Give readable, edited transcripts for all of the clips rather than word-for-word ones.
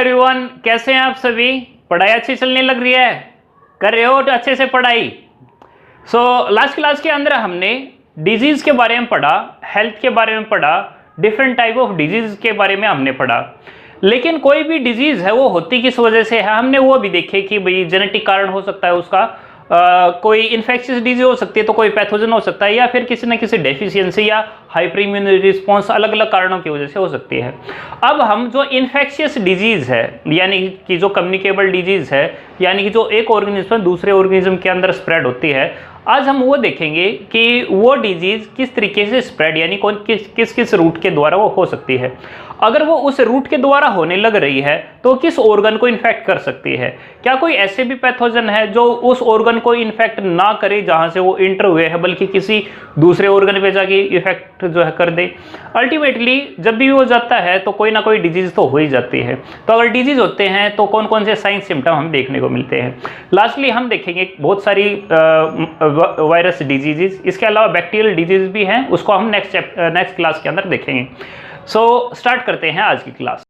Everyone, कैसे हैं आप सभी। पढ़ाई अच्छी चलने लग रही है, कर रहे हो अच्छे से पढ़ाई। लास्ट क्लास के अंदर हमने डिजीज के बारे में पढ़ा, हेल्थ के बारे में पढ़ा, डिफरेंट टाइप ऑफ डिजीज के बारे में हमने पढ़ा। लेकिन कोई भी डिजीज है वो होती किस वजह से है, हमने वो भी देखे कि भाई जेनेटिक कारण हो सकता है उसका, कोई इन्फेक्शियस डिजीज हो सकती है, तो कोई पैथोजन हो सकता है, या फिर किसी न किसी डेफिशिएंसी या हाइपर इम्यूनिटी रिस्पॉन्स अलग अलग कारणों की वजह से हो सकती है। अब हम जो इन्फेक्शियस डिजीज है यानी कि जो कम्युनिकेबल डिजीज है, यानी कि जो एक ऑर्गेनिज्म दूसरे ऑर्गेनिज्म के अंदर स्प्रेड होती है, आज हम वो देखेंगे कि वो डिजीज किस तरीके से स्प्रेड यानी किस किस रूट के द्वारा वो हो सकती है। अगर वो उस रूट के द्वारा होने लग रही है तो किस ऑर्गन को इन्फेक्ट कर सकती है। क्या कोई ऐसे भी पैथोजन है जो उस ऑर्गन को इन्फेक्ट ना करे जहां से वो इंटर हुए हैं, बल्कि किसी दूसरे ऑर्गन पे जाके इफेक्ट जो है कर दे। अल्टीमेटली जब भी वो जाता है तो कोई ना कोई डिजीज तो हो ही जाती है। तो अगर डिजीज होते हैं तो कौन कौन से साइन सिम्टम हम देखने को मिलते हैं। लास्टली हम देखेंगे बहुत सारी वायरस डिजीजेस, इसके अलावा बैक्टीरियल डिजीज भी हैं, उसको हम नेक्स्ट क्लास के अंदर देखेंगे। स्टार्ट करते हैं आज की क्लास।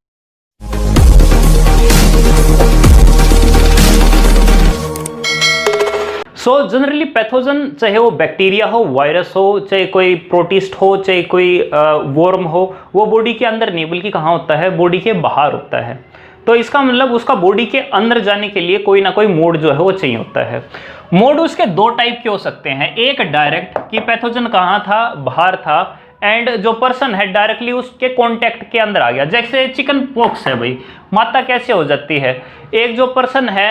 जनरली पैथोजन, चाहे वो बैक्टीरिया हो, वायरस हो, चाहे कोई प्रोटिस्ट हो, चाहे कोई वर्म हो, वो बॉडी के अंदर नहीं बल्कि कहाँ होता है, बॉडी के बाहर होता है। तो इसका मतलब उसका बॉडी के अंदर जाने के लिए कोई ना कोई मोड जो है वो चाहिए होता है। मोड उसके दो टाइप के हो सकते हैं, एक डायरेक्ट कि पैथोजन कहाँ था, बाहर था, एंड जो पर्सन है डायरेक्टली उसके कांटेक्ट के अंदर आ गया। जैसे चिकन पॉक्स है भाई, माता कैसे हो जाती है, एक जो पर्सन है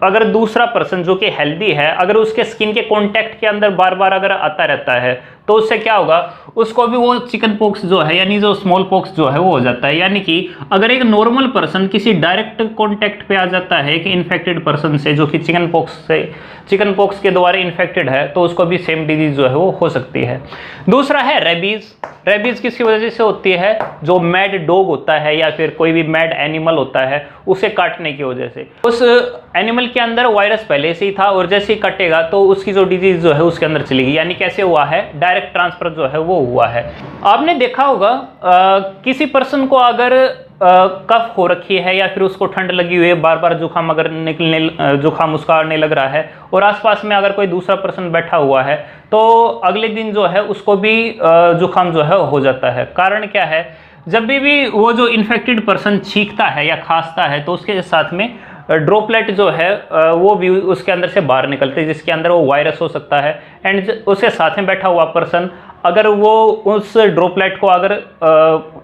अगर दूसरा पर्सन जो कि हेल्दी है, अगर उसके स्किन के कांटेक्ट के अंदर बार बार अगर आता रहता है तो उससे क्या होगा, उसको भी वो चिकन पॉक्स जो है यानी जो स्मॉल पॉक्स जो है वो हो जाता है। यानी कि अगर एक नॉर्मल पर्सन किसी डायरेक्ट कांटेक्ट पे आ जाता है कि इन्फेक्टेड पर्सन से जो कि चिकन पॉक्स के द्वारा इन्फेक्टेड है, तो उसको भी सेम डिजीज जो है वो हो सकती है। दूसरा है रेबीज। रेबीज किसकी वजह से होती है, जो मैड डॉग होता है या फिर कोई भी मैड एनिमल होता है उसे काटने की वजह से। उस एनिमल के अंदर वायरस पहले से ही था और जैसे ही कटेगा तो उसकी जो डिजीज जो है उसके अंदर चलेगी। यानी कैसे हुआ है, डायरेक्ट ट्रांसफर जो है वो हुआ है। आपने देखा होगा किसी पर्सन को अगर कफ हो रखी है या फिर उसको ठंड लगी हुई है, बार बार जुकाम अगर जुकाम उसका आने लग रहा है और आसपास में अगर कोई दूसरा पर्सन बैठा हुआ है तो अगले दिन जो है उसको भी जुकाम जो है हो जाता है। कारण क्या है, जब भी वो जो इन्फेक्टेड पर्सन छींकता है या खांसता है तो उसके साथ में ड्रॉपलेट जो है वो भी उसके अंदर से बाहर निकलते हैं, जिसके अंदर वो वायरस हो सकता है। एंड उसके साथ में बैठा हुआ पर्सन अगर वो उस ड्रॉपलेट को अगर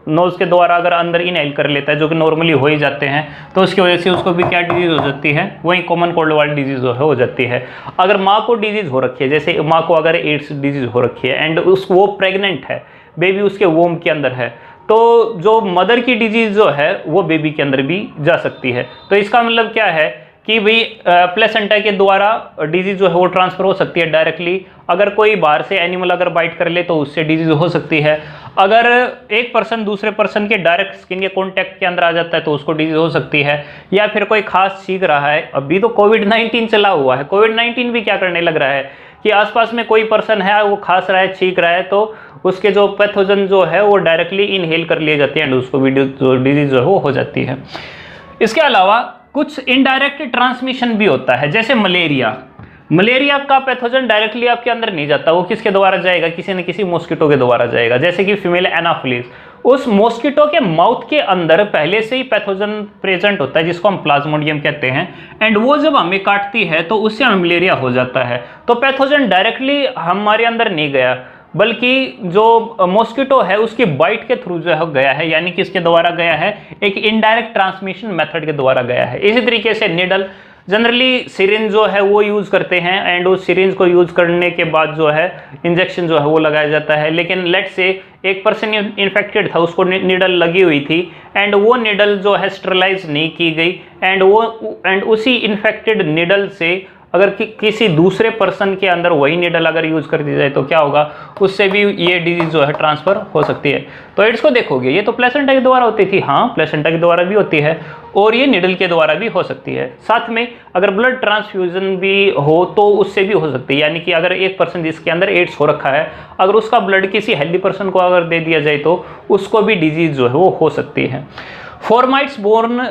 नोज के द्वारा अगर अंदर इनहेल कर लेता है, जो कि नॉर्मली हो ही जाते हैं, तो उसकी वजह से उसको भी क्या डिजीज हो जाती है, वही कॉमन कोल्ड वाली डिजीज हो जाती है। अगर माँ को डिजीज हो रखी है, जैसे माँ को अगर एड्स डिजीज हो रखी है एंड वो प्रेग्नेंट है, बेबी उसके वोम के अंदर है, तो जो मदर की डिजीज जो है वो बेबी के अंदर भी जा सकती है। तो इसका मतलब क्या है कि भाई प्लेसेंटा के द्वारा डिजीज जो है वो ट्रांसफर हो सकती है डायरेक्टली। अगर कोई बाहर से एनिमल अगर बाइट कर ले तो उससे डिजीज हो सकती है। अगर एक पर्सन दूसरे पर्सन के डायरेक्ट स्किन के कांटेक्ट के अंदर आ जाता है तो उसको डिजीज हो सकती है। या फिर कोई खास छींक रहा है, अभी तो कोविड-19 चला हुआ है, कोविड-19 भी क्या करने लग रहा है कि आसपास में कोई पर्सन है वो खांस रहा है, छींक रहा है, तो उसके जो पैथोजन जो है वो डायरेक्टली इनहेल कर लिए जाते हैं एंड उसको भी जो डिजीज जो है वो हो जाती है। इसके अलावा कुछ इनडायरेक्ट ट्रांसमिशन भी होता है, जैसे मलेरिया का पैथोजन डायरेक्टली आपके अंदर नहीं जाता, वो किसके द्वारा जाएगा, किसी न किसी मॉस्किटो के द्वारा जाएगा। जैसे कि फीमेल एनाफिलिस, उस मॉस्किटो के माउथ के अंदर पहले से ही पैथोजन प्रेजेंट होता है जिसको हम प्लाज्मोडियम कहते हैं, एंड वो जब हमें काटती है तो उससे हमें मलेरिया हो जाता है। तो पैथोजन डायरेक्टली हमारे अंदर नहीं गया, बल्कि जो मॉस्किटो है उसकी बाइट के थ्रू जो है गया है, यानी कि इसके द्वारा गया है, एक इनडायरेक्ट ट्रांसमिशन मेथड के द्वारा गया है। इसी तरीके से निडल, जनरली सिरिंज जो है वो यूज़ करते हैं एंड उस सिरिंज को यूज़ करने के बाद जो है इंजेक्शन जो है वो लगाया जाता है। लेकिन लेट से एक पर्सन इन्फेक्टेड था, उसको निडल लगी हुई थी एंड वो निडल जो है स्टरलाइज नहीं की गई एंड उसी इन्फेक्टेड निडल से अगर किसी दूसरे पर्सन के अंदर वही निडल अगर यूज कर दी जाए तो क्या होगा, उससे भी ये डिजीज जो है ट्रांसफर हो सकती है। तो एड्स को देखोगे, ये तो प्लेसेंटा के द्वारा होती थी, हाँ प्लेसेंटा के द्वारा भी होती है और ये निडल के द्वारा भी हो सकती है। साथ में अगर ब्लड ट्रांसफ्यूजन भी हो तो उससे भी हो सकती है, यानी कि अगर एक पर्सन जिसके अंदर एड्स हो रखा है अगर उसका ब्लड किसी हेल्दी पर्सन को अगर दे दिया जाए तो उसको भी डिजीज जो है वो हो सकती है। फॉर्माइट्स बोर्न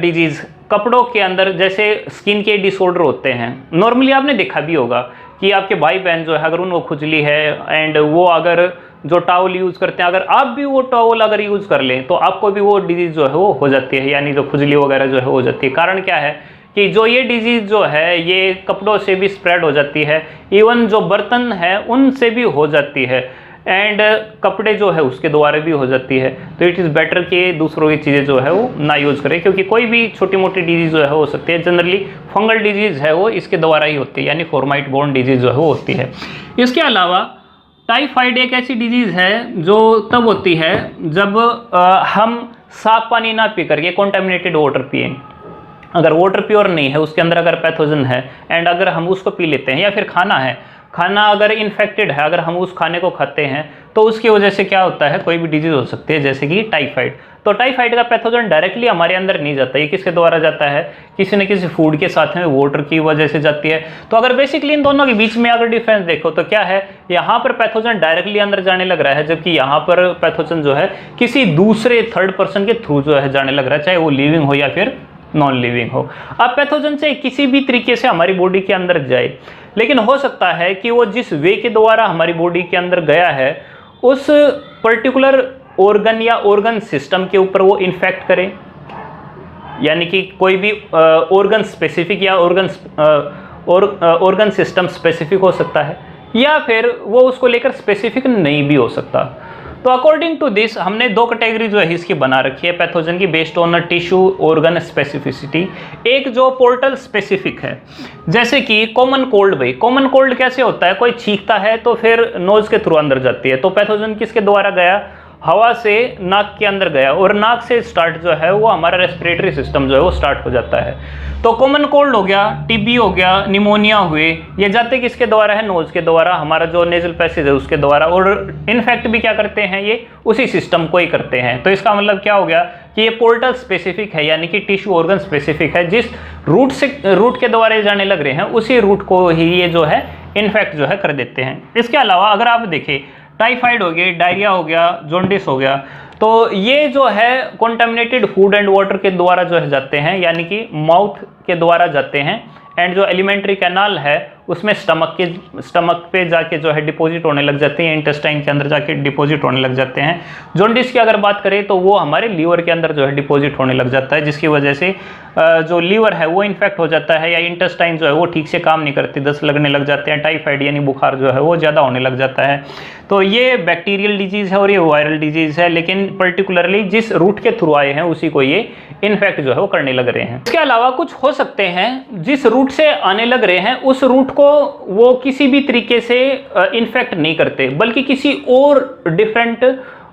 डिजीज़, कपड़ों के अंदर जैसे स्किन के डिसऑर्डर होते हैं। नॉर्मली आपने देखा भी होगा कि आपके भाई बहन जो है अगर उनको खुजली है एंड वो अगर जो टॉवल यूज़ करते हैं, अगर आप भी वो टॉवल अगर यूज़ कर लें तो आपको भी वो डिजीज़ जो है वो हो जाती है, यानी जो खुजली वगैरह जो है हो जाती है। कारण क्या है कि जो ये डिजीज़ जो है ये कपड़ों से भी स्प्रेड हो जाती है, इवन जो बर्तन है उनसे भी हो जाती है, एंड कपड़े जो है उसके द्वारा भी हो जाती है। तो इट इज़ बेटर कि दूसरों की चीज़ें जो है वो ना यूज़ करें, क्योंकि कोई भी छोटी मोटी डिजीज़ जो है हो सकती है। जनरली फंगल डिजीज़ है वो इसके द्वारा ही होती है, यानी फॉर्माइट बोर्न डिजीज़ जो है वो होती है। इसके अलावा टाइफाइड एक ऐसी डिजीज़ है जो तब होती है जब हम साफ पानी ना पी करके कॉन्टेमिनेटेड वाटर पिए। अगर वाटर प्योर नहीं है, उसके अंदर अगर पैथोजन है एंड अगर हम उसको पी लेते हैं, या फिर खाना अगर इन्फेक्टेड है, अगर हम उस खाने को खाते हैं तो उसकी वजह से क्या होता है, कोई भी डिजीज़ हो सकती है, जैसे कि टाइफाइड। तो टाइफाइड का पैथोजन डायरेक्टली हमारे अंदर नहीं जाता, ये किसके द्वारा जाता है, किसी न किसी फूड के साथ में वाटर की वजह से जाती है। तो अगर बेसिकली इन दोनों के बीच में अगर डिफरेंस देखो तो क्या है, यहाँ पर पैथोजन डायरेक्टली अंदर जाने लग रहा है, जबकि यहाँ पर पैथोजन जो है किसी दूसरे थर्ड पर्सन के थ्रू जो है जाने लग रहा है, चाहे वो लिविंग हो या फिर नॉन लिविंग हो। अब पैथोजन से किसी भी तरीके से हमारी बॉडी के अंदर जाए, लेकिन हो सकता है कि वो जिस वे के द्वारा हमारी बॉडी के अंदर गया है उस पर्टिकुलर ऑर्गन या ऑर्गन सिस्टम के ऊपर वो इन्फेक्ट करे, यानी कि कोई भी ऑर्गन स्पेसिफिक या ऑर्गन सिस्टम स्पेसिफिक हो सकता है, या फिर वो उसको लेकर स्पेसिफिक नहीं भी हो सकता। तो अकॉर्डिंग टू दिस हमने दो कैटेगरी जो है इसकी बना रखी है पैथोजन की, based on tissue organ specificity. एक जो पोर्टल स्पेसिफिक है, जैसे कि कॉमन कोल्ड। भाई कॉमन कोल्ड कैसे होता है, कोई छींकता है तो फिर नोज के थ्रू अंदर जाती है, तो पैथोजन किसके द्वारा गया, हवा से नाक के अंदर गया, और नाक से स्टार्ट जो है वो हमारा रेस्पिरेटरी सिस्टम जो है वो स्टार्ट हो जाता है। तो कॉमन कोल्ड हो गया, टीबी हो गया, निमोनिया हुए, ये जाते किसके द्वारा है, नोज के द्वारा, हमारा जो नेजल पैसेज है उसके द्वारा, और इनफैक्ट भी क्या करते हैं ये उसी सिस्टम को ही करते हैं। तो इसका मतलब क्या हो गया कि ये पोर्टल स्पेसिफिक है, यानी कि टिश्यू ऑर्गन स्पेसिफिक है, जिस रूट के द्वारा जाने लग रहे हैं उसी रूट को ही ये जो है इन्फेक्ट जो है कर देते हैं। इसके अलावा अगर आप देखें टाइफाइड हो गया, डायरिया हो गया, जॉन्डिस हो गया, तो ये जो है कॉन्टामिनेटेड फूड एंड वाटर के द्वारा जो है जाते हैं, यानी कि माउथ के द्वारा जाते हैं, एंड जो एलिमेंट्री कैनाल है उसमें स्टमक पे जाके जो है डिपॉजिट होने लग जाते हैं, इंटेस्टाइन के अंदर जाके डिपॉजिट होने लग जाते हैं। जॉन्डिस की अगर बात करें तो वो हमारे लीवर के अंदर जो है डिपॉजिट होने लग जाता है, जिसकी वजह से जो लीवर है वो इन्फेक्ट हो जाता है, या इंटेस्टाइन जो है वो ठीक से काम नहीं करती, दस्त लगने लग जाते हैं, टाइफाइड यानी बुखार जो है वो ज़्यादा होने लग जाता है। तो ये बैक्टीरियल डिजीज़ है और ये वायरल डिजीज़ है, लेकिन पर्टिकुलरली जिस रूट के थ्रू आए हैं उसी को ये इन्फेक्ट जो है वो करने लग रहे हैं। इसके अलावा कुछ हो सकते हैं जिस रूट से आने लग रहे हैं उस रूट को वो किसी भी तरीके से इन्फेक्ट नहीं करते, बल्कि किसी और डिफरेंट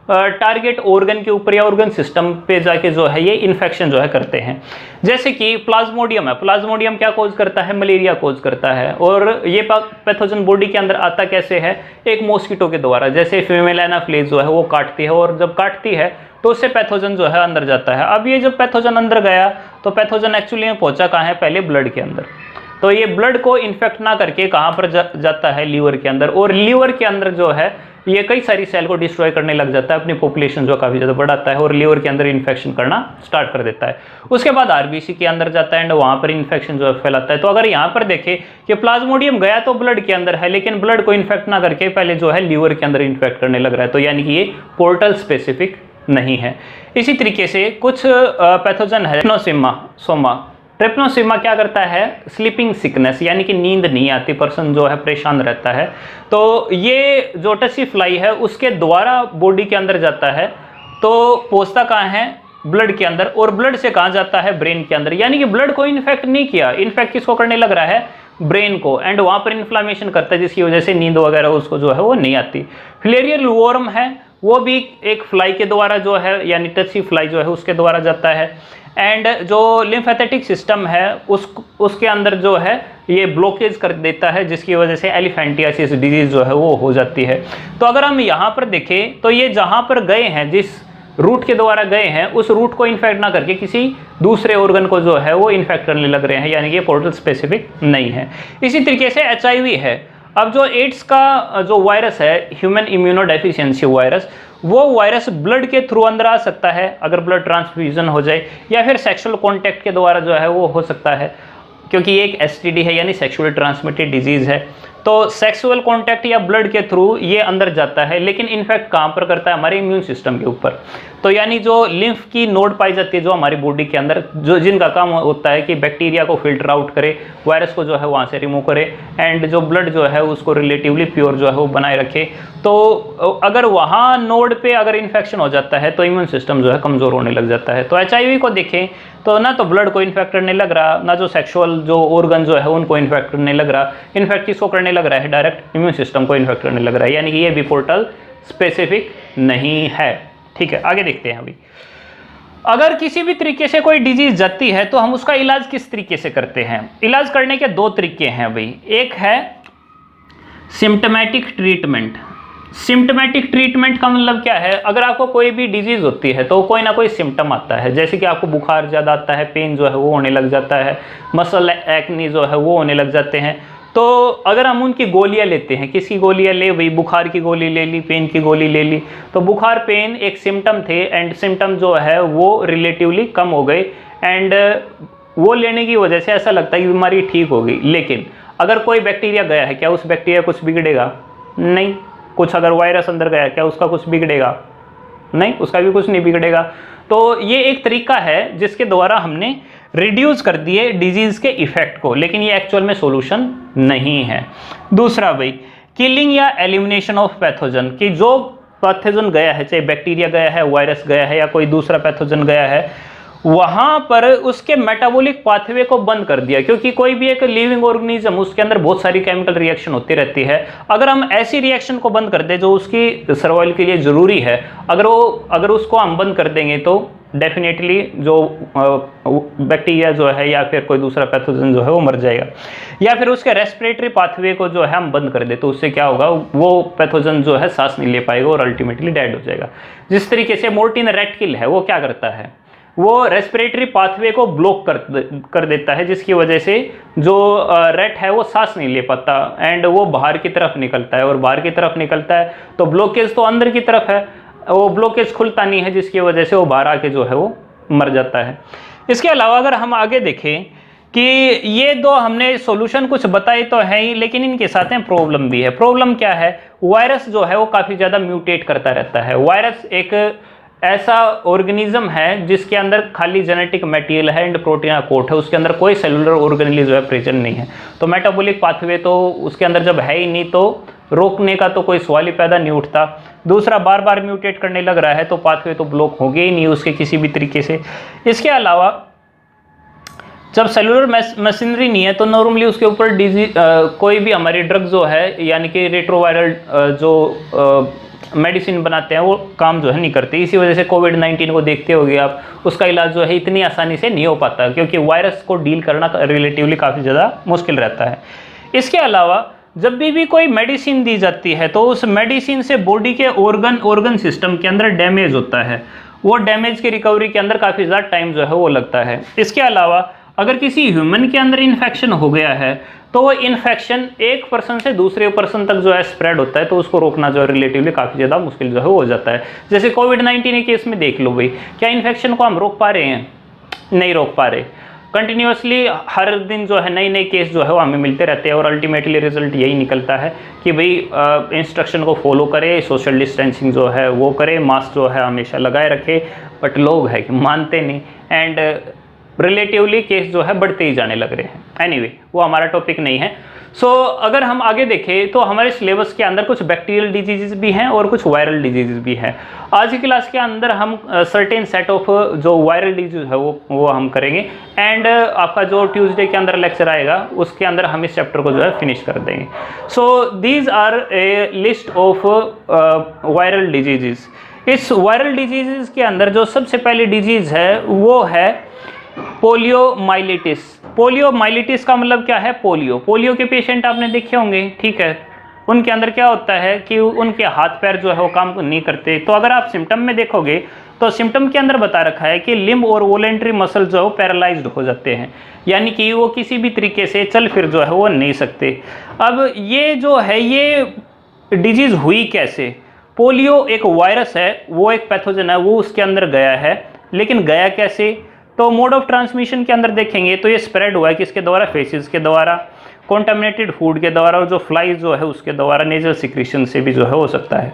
टारगेट ऑर्गन के ऊपर या ऑर्गन सिस्टम पे जाके जो है ये इन्फेक्शन जो है करते हैं। जैसे कि प्लाज्मोडियम है, प्लाज्मोडियम क्या कॉज करता है, मलेरिया कॉज करता है, और ये पैथोजन बॉडी के अंदर आता कैसे है, एक मॉस्किटो के द्वारा। जैसे फीमेल एनाफिलीज जो है वो काटती है, और जब काटती है तो उससे पैथोजन जो है अंदर जाता है। अब ये जब पैथोजन अंदर गया तो पैथोजन एक्चुअली में पहुंचा कहाँ है, पहले ब्लड के अंदर। तो ये ब्लड को इन्फेक्ट ना करके कहाँ पर जाता है, लीवर के अंदर, और लीवर के अंदर जो है ये कई सारी सेल को डिस्ट्रॉय करने लग जाता है, अपनी पॉपुलेशन जो काफ़ी ज़्यादा बढ़ाता है, और लीवर के अंदर इन्फेक्शन करना स्टार्ट कर देता है। उसके बाद आरबीसी के अंदर जाता है एंड वहाँ पर इन्फेक्शन जो है फैलाता है। तो अगर यहाँ पर देखें कि प्लाज्मोडियम गया तो ब्लड के अंदर है, लेकिन ब्लड को इन्फेक्ट ना करके पहले जो है लीवर के अंदर इन्फेक्ट करने लग रहा है, तो यानी कि ये पोर्टल स्पेसिफिक नहीं है। इसी तरीके से कुछ पैथोजन है, ट्रिप्नोसोमा क्या करता है, स्लीपिंग सिकनेस, यानी कि नींद नहीं आती, पर्सन जो है परेशान रहता है, तो ये जो टसी फ्लाई है उसके द्वारा बॉडी के अंदर जाता है। तो पहुंचता कहाँ है, ब्लड के अंदर, और ब्लड से कहाँ जाता है, ब्रेन के अंदर, यानी कि ब्लड को इन्फेक्ट नहीं किया, इन्फेक्ट किसको करने लग रहा है, ब्रेन को, एंड वहाँ पर इन्फ्लामेशन करता है, जिसकी वजह से नींद वगैरह उसको जो है वो नहीं आती। फिलेरियल वॉर्म है, वो भी एक फ्लाई के द्वारा जो है, यानी टसी फ्लाई जो है उसके द्वारा जाता है, एंड जो लिम्फेथेटिक सिस्टम है उसके अंदर जो है ये ब्लॉकेज कर देता है, जिसकी वजह से एलिफेंटियासिस डिजीज जो है वो हो जाती है। तो अगर हम यहाँ पर देखें तो ये जहाँ पर गए हैं, जिस रूट के द्वारा गए हैं, उस रूट को इन्फेक्ट ना करके किसी दूसरे ऑर्गन को जो है वो इन्फेक्ट करने लग रहे हैं, यानी कि पोर्टल स्पेसिफिक नहीं है। इसी तरीके से HIV है। अब जो एड्स का जो वायरस है, ह्यूमन इम्यूनो डेफिशिएंसी वायरस, वो वायरस ब्लड के थ्रू अंदर आ सकता है अगर ब्लड ट्रांसफ्यूजन हो जाए, या फिर सेक्सुअल कॉन्टैक्ट के द्वारा जो है वो हो सकता है, क्योंकि ये एक एसटीडी है यानी सेक्सुअल ट्रांसमिटेड डिजीज़ है। तो सेक्सुअल कांटेक्ट या ब्लड के थ्रू ये अंदर जाता है, लेकिन इनफैक्ट कहाँ पर करता है, हमारे इम्यून सिस्टम के ऊपर। तो यानी जो लिम्फ की नोड पाई जाती है जो हमारी बॉडी के अंदर, जो जिनका काम होता है कि बैक्टीरिया को फिल्टर आउट करे, वायरस को जो है वहाँ से रिमूव करे, एंड जो ब्लड जो है उसको रिलेटिवली प्योर जो है वो बनाए रखे। तो अगर वहाँ नोड पे अगर इन्फेक्शन हो जाता है तो इम्यून सिस्टम जो है कमज़ोर होने लग जाता है। तो HIV को देखें तो ना तो ब्लड को इन्फेक्ट करने लग रहा, ना जो सेक्सुअल जो ऑर्गन जो है उनको इन्फेक्ट करने लग रहा, इन्फेक्ट किसको करने लग रहा है, डायरेक्ट इम्यून सिस्टम को इन्फेक्ट करने लग रहा है, यानी कि ये भी पोर्टल स्पेसिफिक नहीं है। ठीक है, आगे देखते हैं। अभी अगर किसी भी तरीके से कोई डिजीज जाती है तो हम उसका इलाज किस तरीके से करते हैं? इलाज करने के दो तरीके हैं भाई। एक है सिम्टोमेटिक ट्रीटमेंट। सिम्टोमेटिक ट्रीटमेंट का मतलब क्या है, अगर आपको कोई भी डिजीज होती है तो कोई ना कोई सिम्टम आता है, जैसे कि आपको बुखार ज़्यादा आता है, पेन जो है वो होने लग जाता है, मसल एक्नी जो है वो होने लग जाते हैं। तो अगर हम उनकी गोलियां लेते हैं, किसकी गोलियां ले भाई, बुखार की गोली ले ली, पेन की गोली ले ली, तो बुखार पेन एक सिम्टम थे एंड सिम्टम जो है वो रिलेटिवली कम हो गए, एंड वो लेने की वजह से ऐसा लगता है कि बीमारी ठीक हो गई। लेकिन अगर कोई बैक्टीरिया गया है, क्या उस बैक्टीरिया कुछ बिगड़ेगा? नहीं। कुछ अगर वायरस अंदर गया, क्या उसका कुछ बिगड़ेगा? नहीं, उसका भी कुछ नहीं बिगड़ेगा। तो ये एक तरीका है जिसके द्वारा हमने रिड्यूस कर दिए डिजीज के इफेक्ट को, लेकिन ये एक्चुअल में सॉल्यूशन नहीं है। दूसरा भाई, किलिंग या एलिमिनेशन ऑफ पैथोजन, कि जो पैथोजन गया है, चाहे बैक्टीरिया गया है, वायरस गया है या कोई दूसरा पैथोजन गया है, वहां पर उसके मेटाबॉलिक पाथवे को बंद कर दिया, क्योंकि कोई भी एक लिविंग ऑर्गेनिज्म उसके अंदर बहुत सारी केमिकल रिएक्शन होती रहती है। अगर हम ऐसी रिएक्शन को बंद कर दें जो उसकी सर्वाइवल के लिए ज़रूरी है, अगर उसको हम बंद कर देंगे तो डेफिनेटली जो बैक्टीरिया जो है या फिर कोई दूसरा पैथोजन जो है वो मर जाएगा। या फिर उसके रेस्पिरेटरी पाथवे को जो है हम बंद कर दे तो उससे क्या होगा, वो पैथोजन जो है सांस नहीं ले पाएगा और अल्टीमेटली डेड हो जाएगा। जिस तरीके से मोर्टिन रेट किल है, वो क्या करता है, वो रेस्पिरेटरी पाथवे को ब्लॉक कर देता है, जिसकी वजह से जो रेट है वो सांस नहीं ले पाता एंड वो बाहर की तरफ निकलता है, और बाहर की तरफ निकलता है तो ब्लॉकेज तो अंदर की तरफ है, वो ब्लॉकेज खुलता नहीं है, जिसकी वजह से वो बाहर आके जो है वो मर जाता है। इसके अलावा अगर हम आगे देखें कि ये दो हमने सॉल्यूशन कुछ बताए तो हैं ही, लेकिन इनके साथ में प्रॉब्लम भी है। प्रॉब्लम क्या है, वायरस जो है वो काफ़ी ज़्यादा म्यूटेट करता रहता है। वायरस एक ऐसा ऑर्गेनिज्म है जिसके अंदर खाली जेनेटिक मटेरियल है एंड प्रोटीन कोट है, उसके अंदर कोई सेलुलर ऑर्गेनेल जो है प्रेजेंट नहीं है। तो मेटाबॉलिक पाथवे तो उसके अंदर जब है ही नहीं तो रोकने का तो कोई सवाल ही पैदा नहीं उठता। दूसरा, बार बार म्यूटेट करने लग रहा है तो पाथवे तो ब्लॉक होंगे ही नहीं उसके किसी भी तरीके से। इसके अलावा जब सेलुलर मशीनरी नहीं है तो नॉर्मली उसके ऊपर कोई भी हमारी ड्रग जो है यानी कि रेट्रोवायरल जो मेडिसिन बनाते हैं वो काम जो है नहीं करती। इसी वजह से कोविड-19 को देखते होगे आप, उसका इलाज जो है इतनी आसानी से नहीं हो पाता, क्योंकि वायरस को डील करना रिलेटिवली काफ़ी ज़्यादा मुश्किल रहता है। इसके अलावा जब भी कोई मेडिसिन दी जाती है तो उस मेडिसिन से बॉडी के ऑर्गन सिस्टम के अंदर डैमेज होता है, वो डैमेज की रिकवरी के अंदर काफ़ी ज़्यादा टाइम जो है वो लगता है। इसके अलावा अगर किसी ह्यूमन के अंदर इन्फेक्शन हो गया है तो वो इन्फेक्शन एक पर्सन से दूसरे पर्सन तक जो है स्प्रेड होता है, तो उसको रोकना जो है रिलेटिवली काफ़ी ज़्यादा मुश्किल जो है हो जाता है। जैसे कोविड-19 के केस में देख लो भाई, क्या इन्फेक्शन को हम रोक पा रहे हैं? नहीं रोक पा रहे। कंटिन्यूसली हर दिन जो है नए नए केस जो है वो हमें मिलते रहते हैं और अल्टीमेटली रिजल्ट यही निकलता है कि भाई इंस्ट्रक्शन को फॉलो करे, सोशल डिस्टेंसिंग जो है वो करे, मास्क जो है हमेशा लगाए रखे, बट लोग है कि मानते नहीं एंड रिलेटिवली केस जो है बढ़ते ही जाने लग रहे हैं। एनीवे, वो हमारा टॉपिक नहीं है। सो अगर हम आगे देखें तो हमारे सिलेबस के अंदर कुछ बैक्टीरियल डिजीज़ भी हैं और कुछ वायरल डिजीज़ भी हैं। आज की क्लास के अंदर हम सर्टेन सेट ऑफ जो वायरल डिजीज़ है वो हम करेंगे एंड आपका जो ट्यूसडे के अंदर लेक्चर आएगा उसके अंदर हम इस चैप्टर को जो है फिनिश कर देंगे। So these are a list of viral disease. इस वायरल डिजीज़ के अंदर जो सबसे पहली डिजीज़ है वो है पोलियोमाइलिटिस। पोलियोमाइलिटिस का मतलब क्या है? पोलियो के पेशेंट आपने देखे होंगे, ठीक है। उनके अंदर क्या होता है कि उनके हाथ पैर जो है वो काम नहीं करते। तो अगर आप सिम्टम में देखोगे तो सिम्टम के अंदर बता रखा है कि लिम्ब और वॉलेंट्री मसल जो है वो पैरालाइज्ड हो जाते हैं, यानी कि वो किसी भी तरीके से चल फिर जो है वो नहीं सकते। अब ये जो है ये डिजीज़ हुई कैसे? पोलियो एक वायरस है, वो एक पैथोजन है, वो उसके अंदर गया है, लेकिन गया कैसे? तो मोड ऑफ ट्रांसमिशन के अंदर देखेंगे तो ये स्प्रेड हुआ है किसके द्वारा? फेसिस के द्वारा, कॉन्टामिनेटेड फूड के द्वारा, और जो फ्लाइज जो है उसके द्वारा, नेजल सिक्रीशन से भी जो है हो सकता है।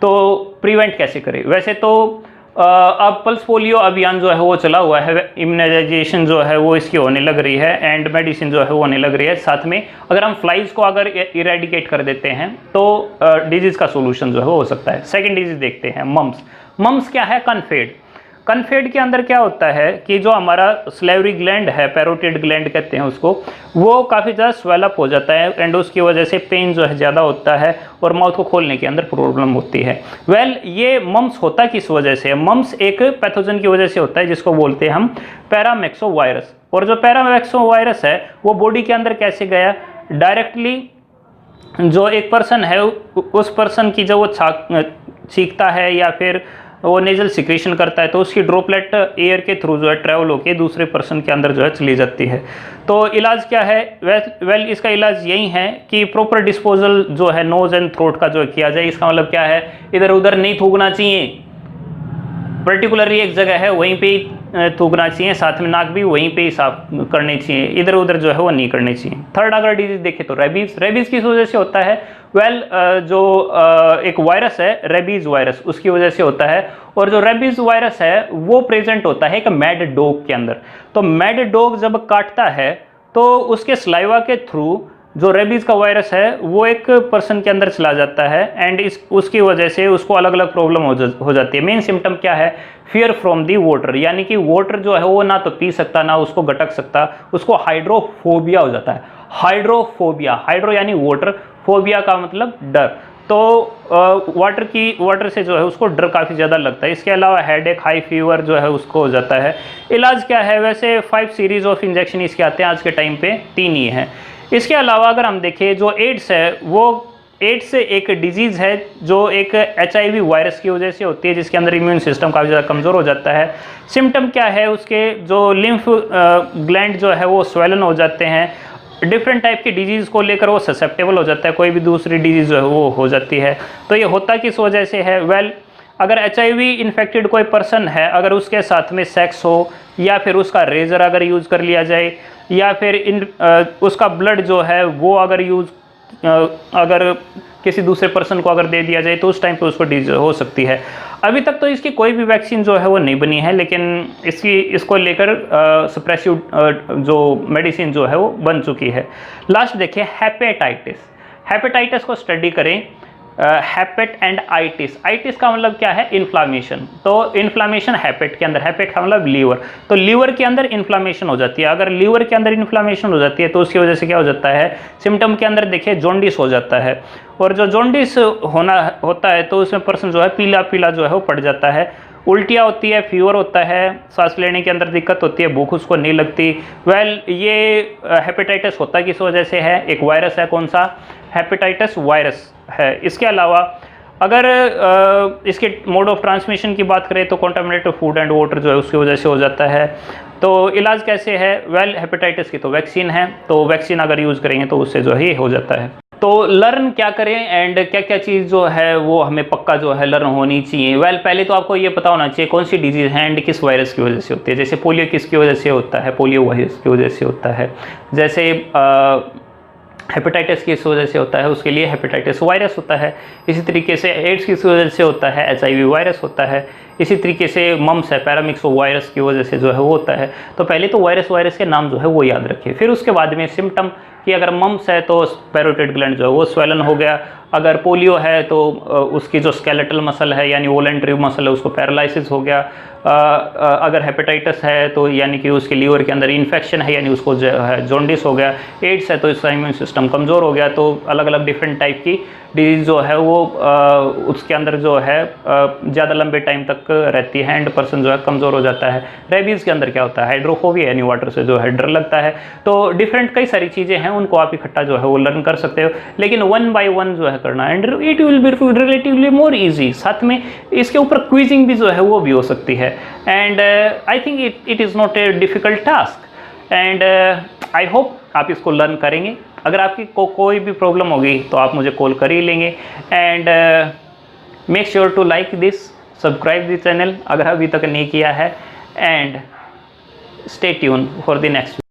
तो प्रिवेंट कैसे करें? वैसे तो अब पल्स पोलियो अभियान जो है वो चला हुआ है, इम्यूनाइजेशन जो है वो इसकी होने लग रही है, एंड मेडिसिन जो है वो होने लग रही है। साथ में अगर हम फ्लाइज को अगर इरेडिकेट कर देते हैं तो डिजीज़ का सोल्यूशन जो है वो हो सकता है। सेकेंड डिजीज़ देखते हैं, मम्स। मम्स क्या है? कन्फेड। कन्फेड के अंदर क्या होता है कि जो हमारा स्लेवरी ग्लैंड है, पैरोटिड ग्लैंड कहते हैं उसको, वो काफ़ी ज़्यादा स्वेलअप हो जाता है, एंड उसकी वजह से पेन जो है ज़्यादा होता है और माउथ को खोलने के अंदर प्रॉब्लम होती है। ये मम्स होता किस वजह से है? मम्स एक पैथोजन की वजह से होता है जिसको बोलते हैं हम पैरामेक्सो वायरस। और जो पैरामेक्सो वायरस है वो बॉडी के अंदर कैसे गया? डायरेक्टली जो एक पर्सन है उस पर्सन की जो वो छींकता है या फिर वो नेजल सिक्रेशन करता है तो उसकी ड्रॉपलेट एयर के थ्रू जो है ट्रैवल होकर दूसरे पर्सन के अंदर जो है चली जाती है। तो इलाज क्या है? वेल इसका इलाज यही है कि प्रॉपर डिस्पोजल जो है नोज एंड थ्रोट का जो किया जाए। इसका मतलब क्या है? इधर उधर नहीं थूकना चाहिए, पर्टिकुलरली एक जगह है वहीं पे थूकना चाहिए, साथ में नाक भी वहीं पे ही साफ करनी चाहिए, इधर उधर जो है वो नहीं करनी चाहिए। थर्ड अगर डिजीज देखें तो रेबीज। रेबीज किस वजह से होता है? जो एक वायरस है रेबीज वायरस, उसकी वजह से होता है। और जो रेबीज वायरस है वो प्रेजेंट होता है एक मैड डॉग के अंदर। तो मैड डॉग जब काटता है तो उसके स्लाइवा के थ्रू जो रेबीज का वायरस है वो एक पर्सन के अंदर चला जाता है, एंड उसकी वजह से उसको अलग अलग प्रॉब्लम हो जाती है। मेन सिम्टम क्या है? फियर फ्रॉम दी वाटर, यानी कि वाटर जो है वो ना तो पी सकता ना उसको गटक सकता, उसको हाइड्रोफोबिया हो जाता है। हाइड्रोफोबिया, हाइड्रो यानी वाटर, फोबिया का मतलब डर। तो वाटर से जो है उसको डर काफ़ी ज़्यादा लगता है। इसके अलावा हेडेक, हाई फीवर जो है उसको हो जाता है। इलाज क्या है? वैसे 5 सीरीज ऑफ इंजेक्शन इसके आते हैं, आज के टाइम पे 3 ही हैं। इसके अलावा अगर हम देखें जो एड्स है, वो एड्स एक डिजीज़ है जो एक HIV वायरस की वजह से होती है, जिसके अंदर इम्यून सिस्टम काफ़ी ज़्यादा कमज़ोर हो जाता है। सिम्टम क्या है उसके? जो लिम्फ ग्लैंड जो है वो स्वेलन हो जाते हैं, डिफरेंट टाइप की डिजीज़ को लेकर वो ससेप्टेबल हो जाता है, कोई भी दूसरी डिजीज़ जो है वो हो जाती है। तो ये होता किस वजह से है? अगर HIV इन्फेक्टेड कोई पर्सन है, अगर उसके साथ में सेक्स हो, या फिर उसका रेजर अगर यूज़ कर लिया जाए, या फिर उसका ब्लड जो है वो अगर किसी दूसरे पर्सन को अगर दे दिया जाए तो उस टाइम पे उसको डिजीज हो सकती है। अभी तक तो इसकी कोई भी वैक्सीन जो है वो नहीं बनी है, लेकिन इसको लेकर सप्रेसिव जो मेडिसिन जो है वो बन चुकी है। लास्ट देखिए हेपेटाइटिस। हेपेटाइटिस को स्टडी करें। हेपेट एंड आइटिस। आइटिस का मतलब क्या है? इन्फ्लामेशन। तो इन्फ्लामेशन हेपेट के अंदर, हेपेट का मतलब लीवर, तो लीवर के अंदर इन्फ्लामेशन हो जाती है। अगर लीवर के अंदर इन्फ्लामेशन हो जाती है तो उसकी वजह से क्या हो जाता है? सिम्टम के अंदर देखिए जॉन्डिस हो जाता है, और जो जॉन्डिस होता है तो उसमें पर्सन जो है पीला पीला जो है वो पड़ जाता है, उल्टियाँ होती है, फीवर होता है, सांस लेने के अंदर दिक्कत होती है, भूख उसको नहीं लगती। ये हेपेटाइटिस होता किस वजह से है? एक वायरस है, कौन सा? हेपेटाइटिस वायरस है। इसके अलावा अगर इसके मोड ऑफ ट्रांसमिशन की बात करें तो कॉन्टामिनेटेड फूड एंड वाटर जो है उसकी वजह से हो जाता है। तो इलाज कैसे है? हेपेटाइटिस की तो वैक्सीन है, तो वैक्सीन अगर यूज़ करेंगे तो उससे जो है हो जाता है। तो लर्न क्या करें एंड क्या क्या चीज़ जो है वो हमें पक्का जो है लर्न होनी चाहिए। पहले तो आपको ये पता होना चाहिए कौन सी डिजीज़ है एंड किस वायरस की वजह से होती है। जैसे पोलियो किसकी वजह से होता है? पोलियो वायरस की वजह से होता है। जैसे हेपेटाइटिस किस वजह से होता है? उसके लिए हेपेटाइटिस वायरस होता है। इसी तरीके से एड्स किस वजह से होता है? HIV वायरस होता है। इसी तरीके से मम्स है, पैरामिक्सो वायरस की वजह से जो है वो होता है। तो पहले तो वायरस के नाम जो है वो याद रखिए, फिर उसके बाद में सिम्टम कि अगर मम्स है तो पैरोटिड ग्लैंड जो है वो स्वेलन हो गया, अगर पोलियो है तो उसकी जो स्केलेटल मसल है यानी वॉलेंट्री मसल है उसको पैरालिसिस हो गया, अगर हेपेटाइटिस है तो यानी कि उसके लीवर के अंदर इन्फेक्शन है यानी उसको जो है जॉन्डिस हो गया, एड्स है तो इसका इम्यून सिस्टम कमज़ोर हो गया। तो अलग अलग डिफरेंट टाइप की डिजीज़ जो है वो उसके अंदर जो है ज़्यादा लंबे टाइम तक रहती है एंड पर्सन जो है कमज़ोर हो जाता है। रेबीज़ के अंदर क्या होता है? हाइड्रोफोबिया यानी वाटर से जो है डर लगता है। तो डिफरेंट कई सारी चीज़ें हैं, उनको आप इकट्ठा जो है वो लर्न कर सकते हो, लेकिन 1 by 1 जो है करना and it will be relatively more easy. साथ में इसके ऊपर क्विजिंग भी जो है वो भी हो सकती है and I think it is not a difficult task and I hope आप इसको लर्न करेंगे। अगर आपकी कोई भी प्रॉब्लम होगी तो आप मुझे कॉल कर ही लेंगे and make sure to like this, subscribe the channel अगर अभी तक नहीं किया है, and stay tune for the next.